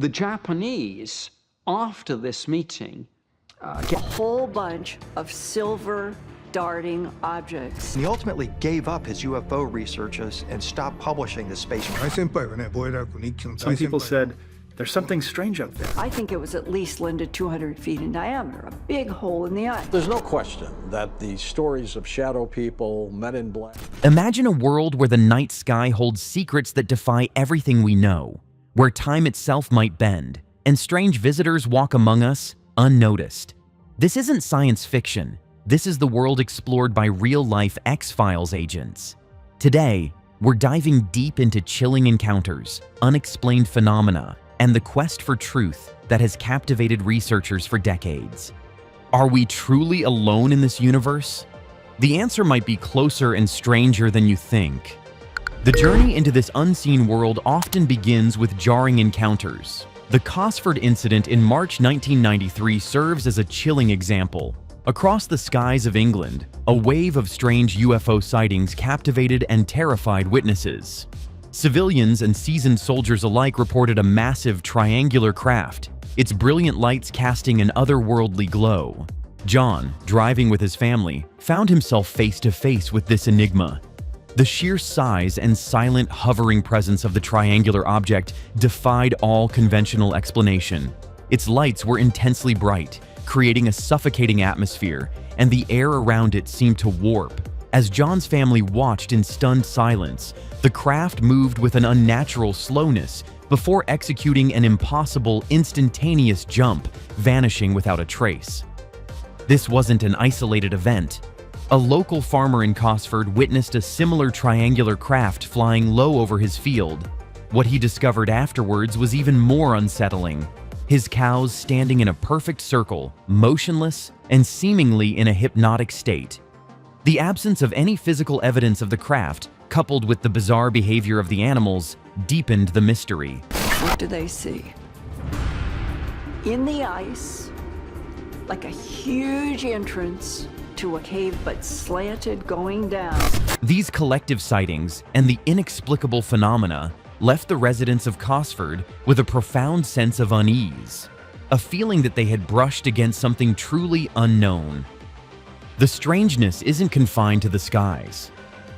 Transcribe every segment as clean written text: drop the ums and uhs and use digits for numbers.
The Japanese, after this meeting, a whole bunch of silver darting objects. He ultimately gave up his UFO researches and stopped publishing the space. Some people said, there's something strange up there. I think it was at least, Linda, 200 feet in diameter, a big hole in the ice. There's no question that the stories of shadow people, men in black... Imagine a world where the night sky holds secrets that defy everything we know, where time itself might bend, and strange visitors walk among us unnoticed. This isn't science fiction. This is the world explored by real-life X-Files agents. Today, we're diving deep into chilling encounters, unexplained phenomena, and the quest for truth that has captivated researchers for decades. Are we truly alone in this universe? The answer might be closer and stranger than you think. The journey into this unseen world often begins with jarring encounters. The Cosford incident in March 1993 serves as a chilling example. Across the skies of England, a wave of strange UFO sightings captivated and terrified witnesses. Civilians and seasoned soldiers alike reported a massive triangular craft, its brilliant lights casting an otherworldly glow. John, driving with his family, found himself face to face with this enigma. The sheer size and silent hovering presence of the triangular object defied all conventional explanation. Its lights were intensely bright, creating a suffocating atmosphere, and the air around it seemed to warp. As John's family watched in stunned silence, the craft moved with an unnatural slowness before executing an impossible, instantaneous jump, vanishing without a trace. This wasn't an isolated event. A local farmer in Cosford witnessed a similar triangular craft flying low over his field. What he discovered afterwards was even more unsettling. His cows standing in a perfect circle, motionless and seemingly in a hypnotic state. The absence of any physical evidence of the craft, coupled with the bizarre behavior of the animals, deepened the mystery. What do they see? In the ice, like a huge entrance to a cave, but slanted going down. These collective sightings and the inexplicable phenomena left the residents of Cosford with a profound sense of unease, a feeling that they had brushed against something truly unknown. The strangeness isn't confined to the skies.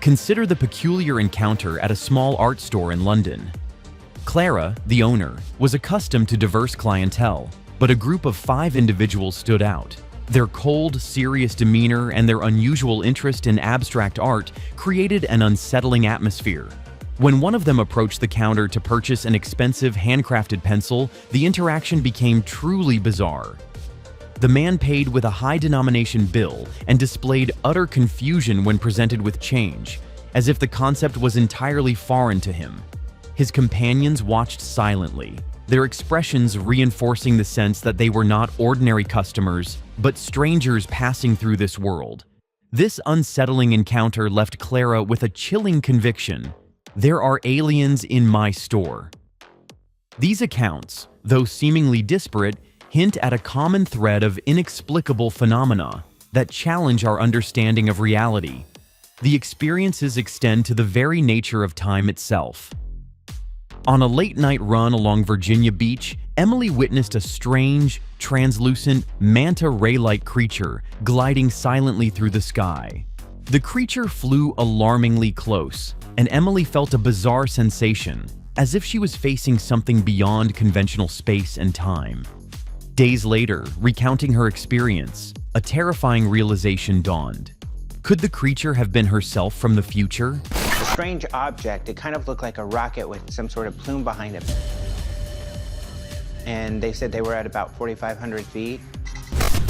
Consider the peculiar encounter at a small art store in London. Clara, the owner, was accustomed to diverse clientele, but a group of 5 individuals stood out. Their cold, serious demeanor and their unusual interest in abstract art created an unsettling atmosphere. When one of them approached the counter to purchase an expensive handcrafted pencil, the interaction became truly bizarre. The man paid with a high-denomination bill and displayed utter confusion when presented with change, as if the concept was entirely foreign to him. His companions watched silently, their expressions reinforcing the sense that they were not ordinary customers, but strangers passing through this world. This unsettling encounter left Clara with a chilling conviction: there are aliens in my store. These accounts, though seemingly disparate, hint at a common thread of inexplicable phenomena that challenge our understanding of reality. The experiences extend to the very nature of time itself. On a late-night run along Virginia Beach, Emily witnessed a strange, translucent, manta ray-like creature gliding silently through the sky. The creature flew alarmingly close, and Emily felt a bizarre sensation, as if she was facing something beyond conventional space and time. Days later, recounting her experience, a terrifying realization dawned. Could the creature have been herself from the future? The strange object, it kind of looked like a rocket with some sort of plume behind it. And they said they were at about 4,500 feet.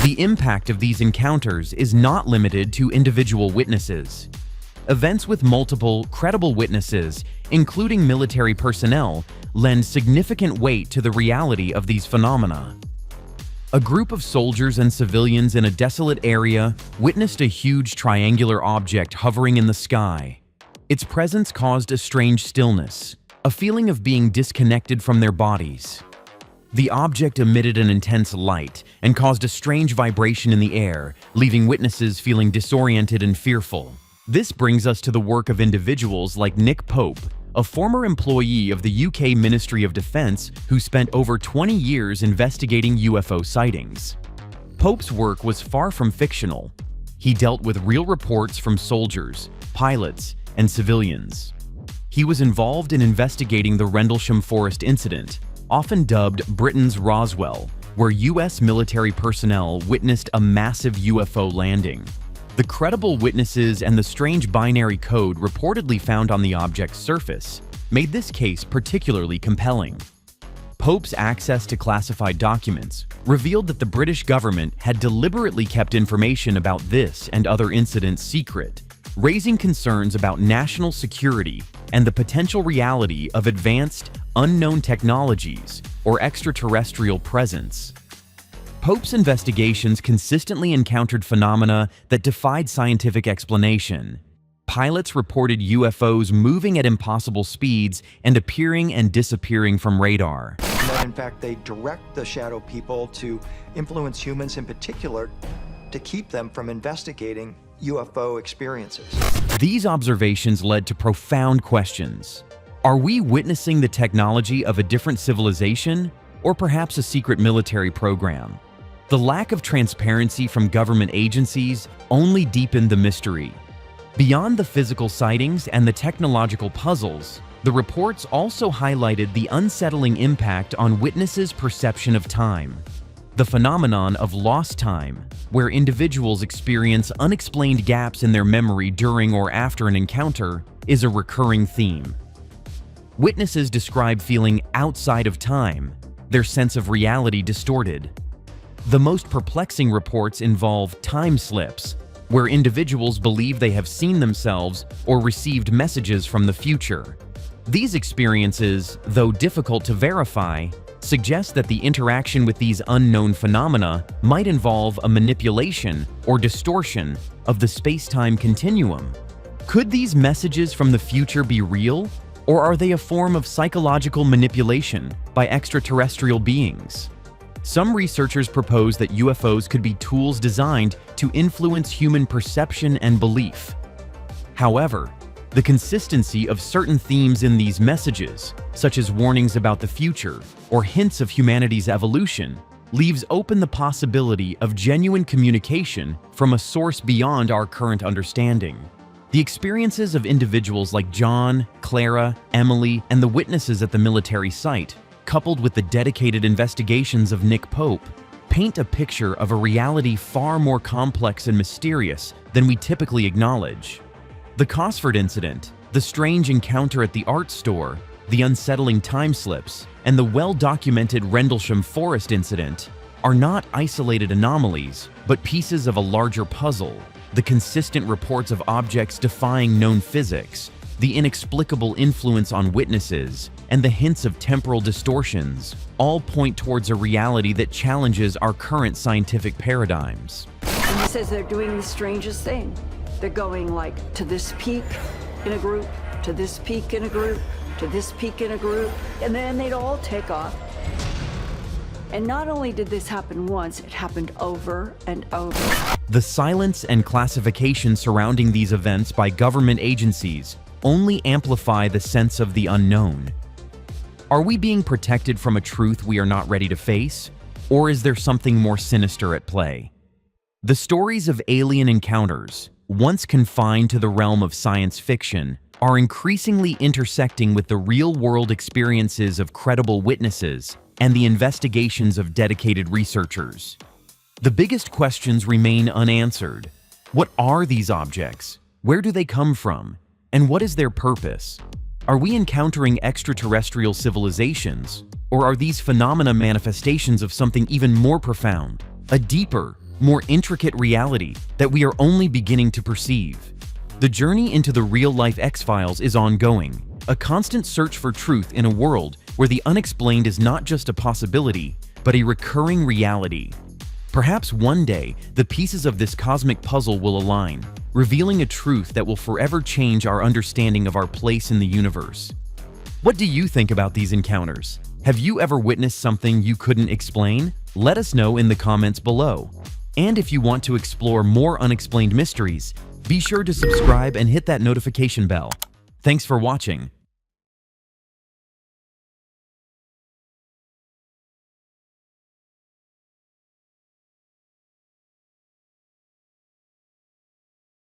The impact of these encounters is not limited to individual witnesses. Events with multiple, credible witnesses, including military personnel, lend significant weight to the reality of these phenomena. A group of soldiers and civilians in a desolate area witnessed a huge triangular object hovering in the sky. Its presence caused a strange stillness, a feeling of being disconnected from their bodies. The object emitted an intense light and caused a strange vibration in the air, leaving witnesses feeling disoriented and fearful. This brings us to the work of individuals like Nick Pope, a former employee of the UK Ministry of Defence who spent over 20 years investigating UFO sightings. Pope's work was far from fictional. He dealt with real reports from soldiers, pilots, and civilians. He was involved in investigating the Rendlesham Forest incident, often dubbed Britain's Roswell, where US military personnel witnessed a massive UFO landing. The credible witnesses and the strange binary code reportedly found on the object's surface made this case particularly compelling. Pope's access to classified documents revealed that the British government had deliberately kept information about this and other incidents secret, raising concerns about national security and the potential reality of advanced, unknown technologies or extraterrestrial presence. Pope's investigations consistently encountered phenomena that defied scientific explanation. Pilots reported UFOs moving at impossible speeds and appearing and disappearing from radar. That in fact, they direct the shadow people to influence humans in particular to keep them from investigating UFO experiences. These observations led to profound questions. Are we witnessing the technology of a different civilization, or perhaps a secret military program? The lack of transparency from government agencies only deepened the mystery. Beyond the physical sightings and the technological puzzles, the reports also highlighted the unsettling impact on witnesses' perception of time. The phenomenon of lost time, where individuals experience unexplained gaps in their memory during or after an encounter, is a recurring theme. Witnesses describe feeling outside of time, their sense of reality distorted. The most perplexing reports involve time slips, where individuals believe they have seen themselves or received messages from the future. These experiences, though difficult to verify, suggest that the interaction with these unknown phenomena might involve a manipulation or distortion of the space-time continuum. Could these messages from the future be real, or are they a form of psychological manipulation by extraterrestrial beings? Some researchers propose that UFOs could be tools designed to influence human perception and belief. However, the consistency of certain themes in these messages, such as warnings about the future or hints of humanity's evolution, leaves open the possibility of genuine communication from a source beyond our current understanding. The experiences of individuals like John, Clara, Emily, and the witnesses at the military site, coupled with the dedicated investigations of Nick Pope, paint a picture of a reality far more complex and mysterious than we typically acknowledge. The Cosford incident, the strange encounter at the art store, the unsettling time slips, and the well-documented Rendlesham Forest incident are not isolated anomalies, but pieces of a larger puzzle. The consistent reports of objects defying known physics, the inexplicable influence on witnesses, and the hints of temporal distortions all point towards a reality that challenges our current scientific paradigms. And he says they're doing the strangest thing. They're going like to this peak in a group, to this peak in a group, to this peak in a group, and then they'd all take off. And not only did this happen once, it happened over and over. The silence and classification surrounding these events by government agencies only amplify the sense of the unknown. Are we being protected from a truth we are not ready to face, or is there something more sinister at play? The stories of alien encounters, once confined to the realm of science fiction, are increasingly intersecting with the real-world experiences of credible witnesses and the investigations of dedicated researchers. The biggest questions remain unanswered. What are these objects? Where do they come from? And what is their purpose? Are we encountering extraterrestrial civilizations, or are these phenomena manifestations of something even more profound, a deeper, more intricate reality that we are only beginning to perceive? The journey into the real-life X-Files is ongoing, a constant search for truth in a world where the unexplained is not just a possibility, but a recurring reality. Perhaps one day, the pieces of this cosmic puzzle will align, revealing a truth that will forever change our understanding of our place in the universe. What do you think about these encounters? Have you ever witnessed something you couldn't explain? Let us know in the comments below. And if you want to explore more unexplained mysteries, be sure to subscribe and hit that notification bell. Thanks for watching.